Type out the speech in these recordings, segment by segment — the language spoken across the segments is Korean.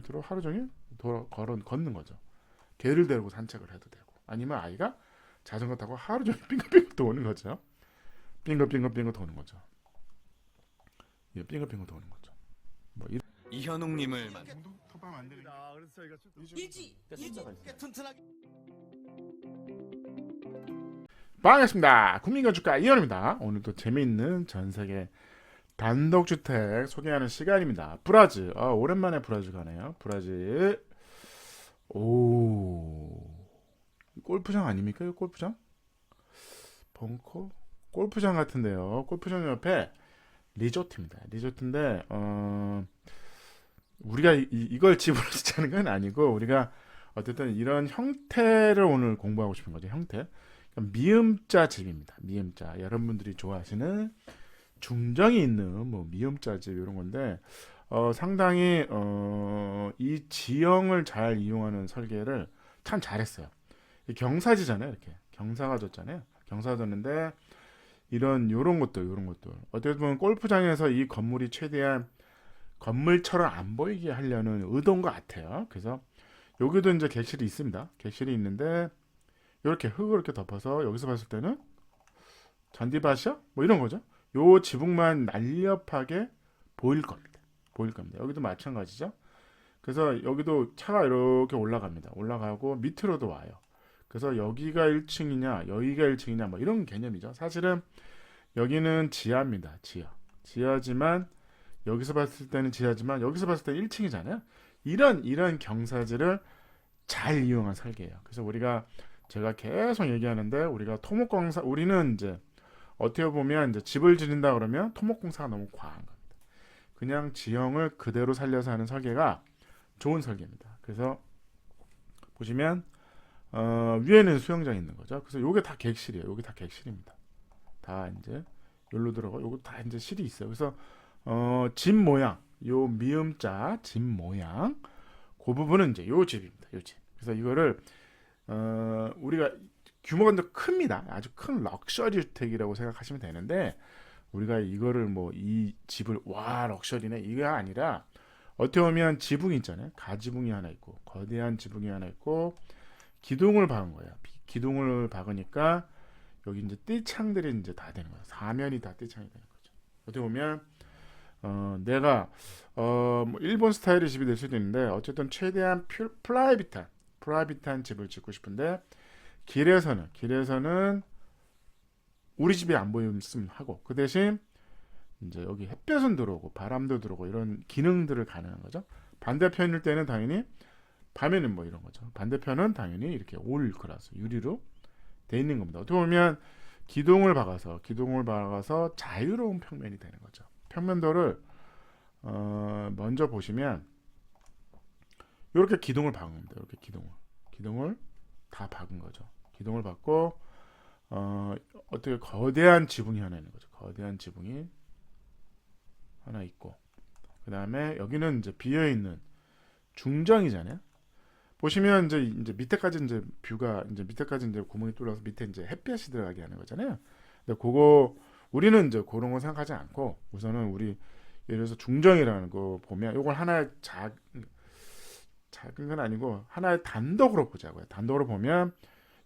밑으로 하루 종일 걷는 거죠. 개를 데리고 산책을 해도 되고, 아니면 아이가 자전거 타고 하루 종일 빙글빙글 도는 거죠. 빙글빙글 도는 거죠. 예, 빙글빙글 도는 거죠. 뭐 이현웅님을 톱밥 만드는 그래서 저희가 일지 튼튼하게. 반갑습니다. 국민건축가 이현우입니다. 오늘도 재미있는 전세계 단독주택 소개하는 시간입니다. 브라질. 오랜만에 브라질 가네요. 브라질. 오, 골프장 아닙니까? 이거 골프장? 벙커? 골프장 같은데요. 골프장 옆에 리조트입니다. 리조트인데 우리가 이걸 집으로 짓자는 건 아니고, 우리가 어쨌든 이런 형태를 오늘 공부하고 싶은 거죠. 형태. 미음자 집입니다. 미음자. 여러분들이 좋아하시는 중정이 있는 뭐 미음자 집 이런 건데, 상당히 이 지형을 잘 이용하는 설계를 참 잘했어요. 경사지잖아요. 이렇게 경사가 졌잖아요. 경사가 졌는데 요런 것들 어떻게 보면 골프장에서 이 건물이 최대한 건물처럼 안 보이게 하려는 의도인 것 같아요. 그래서 여기도 이제 객실이 있습니다. 객실이 있는데 이렇게 흙을 이렇게 덮어서 여기서 봤을 때는 잔디밭이야? 뭐 이런 거죠. 요 지붕만 날렵하게 보일 겁니다. 여기도 마찬가지죠. 그래서 여기도 차가 이렇게 올라갑니다. 올라가고 밑으로도 와요. 그래서 여기가 1층이냐, 여기가 1층이냐, 뭐 이런 개념이죠. 사실은 여기는 지하입니다. 지하지만 여기서 봤을 때는 지하지만 여기서 봤을 때는 1층이잖아요. 이런 경사지를 잘 이용한 설계예요. 그래서 제가 계속 얘기하는데, 우리가 토목공사, 우리는 이제 어떻게 보면 이제 집을 지른다 그러면 토목공사가 너무 과한 겁니다. 그냥 지형을 그대로 살려서 하는 설계가 좋은 설계입니다. 그래서 보시면 위에는 수영장이 있는 거죠. 그래서 요게 다 객실이에요. 요게 다 객실입니다. 다 이제 여기로 들어가. 요거 다 이제 실이 있어요. 그래서 집 모양, 요 미음자 집 모양, 그 부분은 이제 요 집입니다. 요 집. 그래서 이거를 우리가 규모가 더 큽니다. 아주 큰 럭셔리 주택이라고 생각하시면 되는데, 우리가 이거를 뭐 이 집을 와 럭셔리네 이게 아니라, 어떻게 보면 지붕이 있잖아요. 가지붕이 하나 있고 거대한 지붕이 하나 있고 기둥을 박은 거예요. 기둥을 박으니까 여기 이제 띠창들이 이제 다 되는 거예요. 사면이 다 띠창이 되는 거죠. 어떻게 보면 내가 뭐 일본 스타일의 집이 될 수도 있는데, 어쨌든 최대한 프라이빗한 집을 짓고 싶은데, 길에서는 우리 집이 안 보이면 하고, 그 대신 이제 여기 햇볕은 들어오고 바람도 들어오고 이런 기능들을 가능한 거죠. 반대편일 때는 당연히 밤에는 뭐 이런 거죠. 반대편은 당연히 이렇게 올 글라스 유리로 돼 있는 겁니다. 어떻게 보면 기둥을 박아서 자유로운 평면이 되는 거죠. 평면도를 먼저 보시면 이렇게 기둥을 박은 겁니다. 이렇게 기둥을 다 박은 거죠. 기둥을 박고 어떻게 거대한 지붕이 하나 있는 거죠. 거대한 지붕이 하나 있고, 그 다음에 여기는 이제 비어 있는 중정이잖아요. 보시면 이제 밑에까지 이제 뷰가 이제 밑에까지 이제 구멍이 뚫려서 밑에 이제 햇볕이 들어가게 하는 거잖아요. 근데 우리는 이제 그런 거 생각하지 않고, 우선은 우리 예를 들어서 중정이라는 거 보면 요걸 하나의 작은 건 아니고 하나의 단독으로 보자고요. 단독으로 보면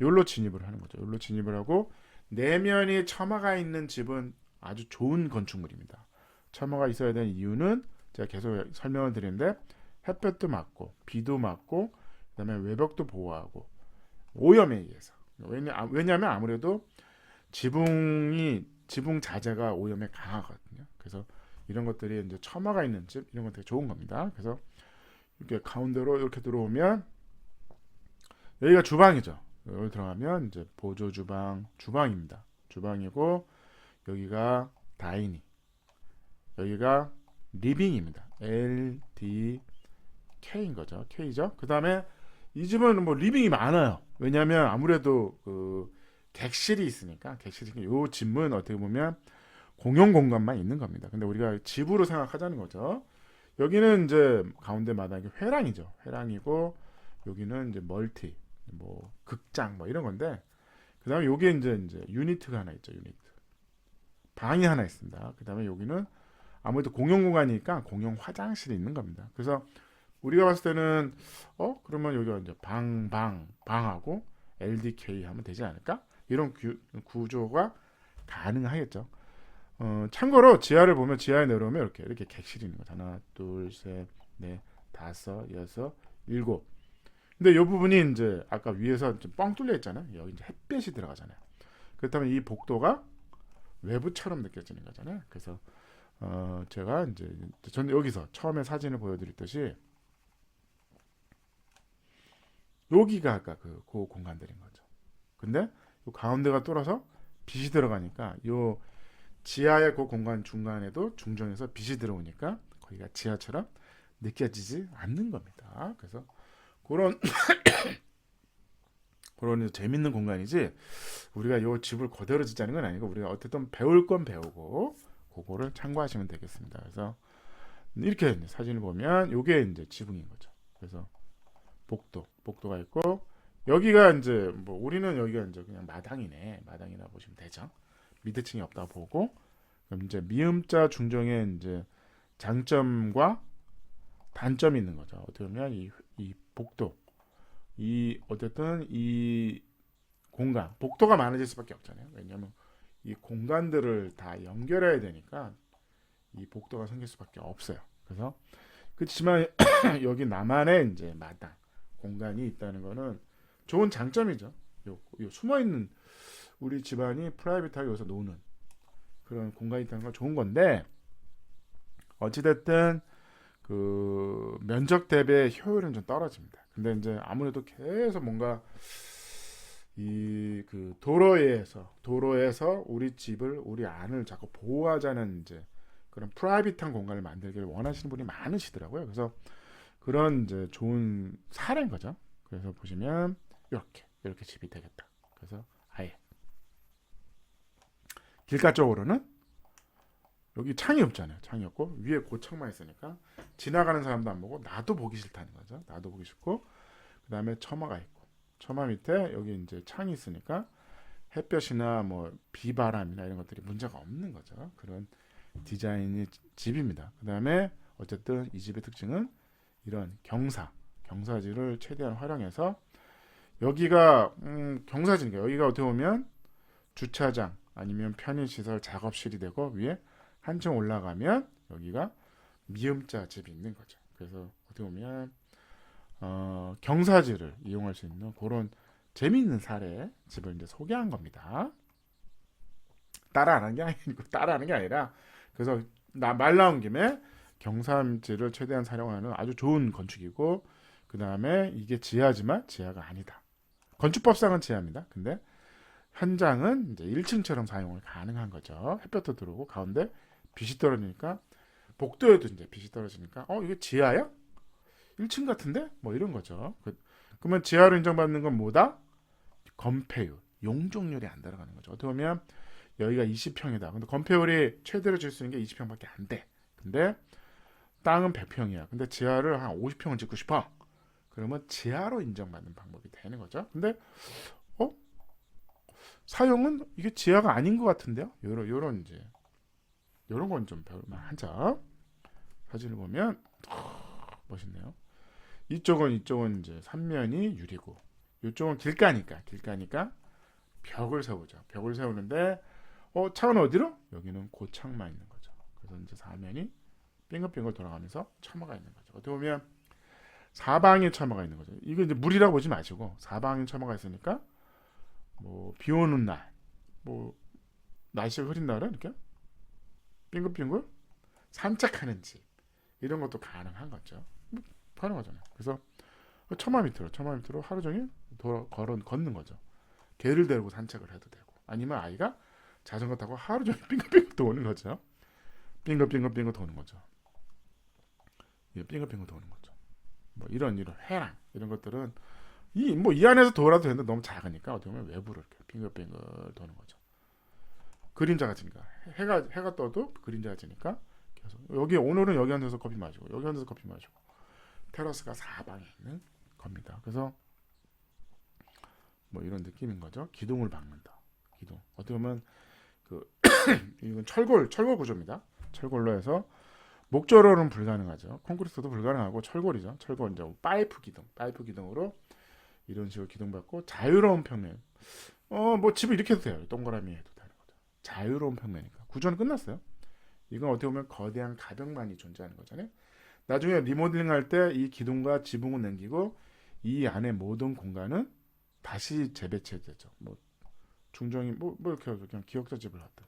여기로 진입을 하는 거죠. 여기로 진입을 하고, 내면이 처마가 있는 집은 아주 좋은 건축물입니다. 처마가 있어야 되는 이유는 제가 계속 설명을 드리는데, 햇볕도 맞고 비도 맞고 그다음에 외벽도 보호하고 오염에 의해서. 왜냐하면 아무래도 지붕 자재가 오염에 강하거든요. 그래서 이런 것들이 이제 처마가 있는 집, 이런 건 되게 좋은 겁니다. 그래서 이렇게 가운데로 이렇게 들어오면 여기가 주방이죠. 여기 들어가면 이제 보조 주방입니다. 주방이고, 여기가 다이닝, 여기가 리빙입니다. LDK인 거죠. K죠. 그 다음에 이 집은 뭐 리빙이 많아요. 왜냐하면 아무래도 그 객실이 있으니까. 요 집은 어떻게 보면 공용 공간만 있는 겁니다. 근데 우리가 집으로 생각하자는 거죠. 여기는 이제 가운데 마당이 회랑이죠. 회랑이고, 여기는 이제 멀티, 뭐 극장 뭐 이런 건데, 그다음에 여기에 이제 유니트가 하나 있죠. 유니트. 방이 하나 있습니다. 그다음에 여기는 아무래도 공용 공간이니까 공용 화장실이 있는 겁니다. 그래서 우리가 봤을 때는 그러면 여기가 이제 방하고 LDK 하면 되지 않을까? 이런 구조가 가능하겠죠. 참고로 지하를 보면 지하에 내려오면 이렇게 객실이 있는 거죠. 하나, 둘, 셋, 넷, 다섯, 여섯, 일곱. 근데 이 부분이 이제 아까 위에서 좀 뻥 뚫려 있잖아요. 여기 이제 햇볕이 들어가잖아요. 그렇다면 이 복도가 외부처럼 느껴지는 거잖아요. 그래서 제가 이제 저는 여기서 처음에 사진을 보여드렸듯이 여기가 아까 그 공간들인 거죠. 근데 요 가운데가 뚫어서 빛이 들어가니까 요 지하의 그 공간 중간에도 중정에서 빛이 들어오니까 거기가 지하처럼 느껴지지 않는 겁니다. 그래서 그런 그런 재밌는 공간이지 우리가 요 집을 그대로 짓자는 건 아니고 우리가 어쨌든 배울 건 배우고 그거를 참고하시면 되겠습니다. 그래서 이렇게 사진을 보면 요게 이제 지붕인 거죠. 그래서 복도가 있고 여기가 이제 뭐 우리는 여기가 이제 그냥 마당이나 보시면 되죠. 미드층이 없다 보고 그럼 이제 미음자 중정의 이제 장점과 단점이 있는 거죠. 어떻게 보면 이 복도 어쨌든 이 공간 복도가 많아질 수밖에 없잖아요. 왜냐하면 이 공간들을 다 연결해야 되니까 이 복도가 생길 수밖에 없어요. 그래서 그렇지만 여기 나만의 이제 마당 공간이 있다는 거는 좋은 장점이죠. 요 숨어 있는 우리 집안이 프라이빗하게 여기서 노는 그런 공간이 있다는 건 좋은 건데 어찌됐든 그 면적 대비의 효율은 좀 떨어집니다. 근데 이제 아무래도 계속 뭔가 이 그 도로에서 우리 안을 자꾸 보호하자는 이제 그런 프라이빗한 공간을 만들기를 원하시는 분이 많으시더라고요. 그래서 그런 이제 좋은 사례인 거죠. 그래서 보시면 이렇게 집이 되겠다. 그래서 아예 길가 쪽으로는 여기 창이 없잖아요. 창이 없고 위에 고창만 있으니까 지나가는 사람도 안 보고 나도 보기 싫다는 거죠. 나도 보기 싫고 그 다음에 처마가 있고 처마 밑에 여기 이제 창이 있으니까 햇볕이나 뭐 비바람이나 이런 것들이 문제가 없는 거죠. 그런 디자인의 집입니다. 그 다음에 어쨌든 이 집의 특징은 이런 경사지를 최대한 활용해서 여기가 경사지니까 여기가 어떻게 보면 주차장 아니면 편의시설 작업실이 되고 위에 한층 올라가면 여기가 미음자 집이 있는 거죠. 그래서 어떻게 보면 경사지를 이용할 수 있는 그런 재미있는 사례 집을 이제 소개한 겁니다. 따라하는 게 아니라 그래서 말 나온 김에 경사지를 최대한 사용하는 아주 좋은 건축이고 그 다음에 이게 지하지만 지하가 아니다. 건축법상은 지하입니다. 근데 현장은 이제 1층처럼 사용을 가능한 거죠. 햇볕도 들어오고 가운데 빛이 떨어지니까 복도에도 이제 빛이 떨어지니까 이게 지하야? 1층 같은데? 뭐 이런 거죠. 그러면 지하로 인정받는 건 뭐다? 건폐율, 용적률이 안 들어가는 거죠. 어떻게 보면 여기가 20평이다. 근데 건폐율이 최대로 줄 수 있는 게 20평밖에 안 돼. 근데 땅은 100평이야. 근데 지하를 한 50평을 짓고 싶어. 그러면 지하로 인정받는 방법이 되는 거죠. 근데 사용은 이게 지하가 아닌 것 같은데요. 요런 이제 요런 건 좀 배울만 하죠. 사진을 보면 멋있네요. 이쪽은 이제 3면이 유리고 이쪽은 길가니까 벽을 세우죠. 벽을 세우는데 창은 어디로? 여기는 고창만 있는 거죠. 그래서 이제 4면이 빙글빙글 돌아가면서 처마가 있는 거죠. 어떻게 보면 사방에 처마가 있는 거죠. 이거 이제 물이라고 보지 마시고 사방에 처마가 있으니까 뭐 비 오는 날, 뭐 날씨가 흐린 날은 이렇게 빙글빙글 산책하는 집 이런 것도 가능한 거죠. 가능하잖아요. 그래서 처마 밑으로 하루 종일 걷는 거죠. 개를 데리고 산책을 해도 되고 아니면 아이가 자전거 타고 하루 종일 빙글빙글 도는 거죠. 빙글빙글 도는 거죠. 빙글빙글 도는 거죠. 뭐 이런 해랑 이런 것들은 이 안에서 돌아도 되는데 너무 작으니까 어떻게 보면 외부로 이렇게 빙글빙글 도는 거죠. 그림자가 지니까 해가 떠도 그림자가 지니까 계속 오늘은 여기 앉아서 커피 마시고 여기 앉아서 커피 마시고 테라스가 사방에 있는 겁니다. 그래서 뭐 이런 느낌인 거죠. 기둥을 박는다. 기둥. 어떻게 보면 이건 철골 구조입니다. 철골로 해서 목조로는 불가능하죠. 콘크리트도 불가능하고 철골이죠. 철골 이제 파이프 기둥으로 이런 식으로 기둥받고 자유로운 평면. 뭐 집을 이렇게 해도 돼요. 동그라미 해도 되는 거죠. 자유로운 평면이니까 구조는 끝났어요. 이건 어떻게 보면 거대한 가벽만이 존재하는 거잖아요. 나중에 리모델링 할 때 이 기둥과 지붕을 남기고 이 안에 모든 공간은 다시 재배치되죠. 뭐 중정이 뭐 이렇게 해서 그냥 기역자 집을 하든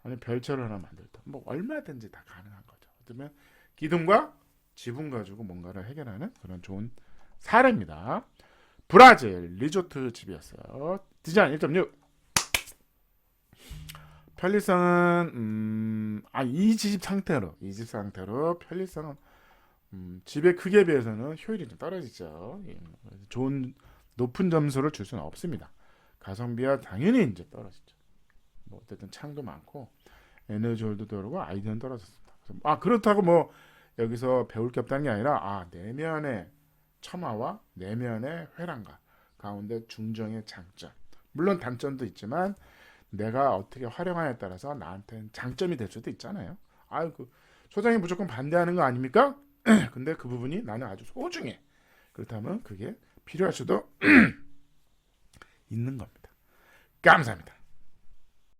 아니 별채를 하나 만들든 뭐 얼마든지 다 가능한 거죠. 그러면 기둥과 지붕 가지고 뭔가를 해결하는 그런 좋은 사례입니다. 브라질 리조트 집이었어요. 디자인 1.6. 편리성은 이 집 상태로 편리성은 집의 크기에 비해서는 효율이 좀 떨어지죠. 예, 좋은 높은 점수를 줄 수는 없습니다. 가성비가 당연히 이제 떨어지죠. 뭐 어쨌든 창도 많고 에너지 홀도 떨어지고 아이디어는 떨어졌습니다. 그렇다고 뭐 여기서 배울 게 없다는 게 아니라 내면의 처마와 내면의 회랑과 가운데 중정의 장점. 물론 단점도 있지만 내가 어떻게 활용하냐에 따라서 나한테는 장점이 될 수도 있잖아요. 소장이 무조건 반대하는 거 아닙니까? 근데 그 부분이 나는 아주 소중해. 그렇다면 그게 필요할 수도 있는 겁니다. 감사합니다.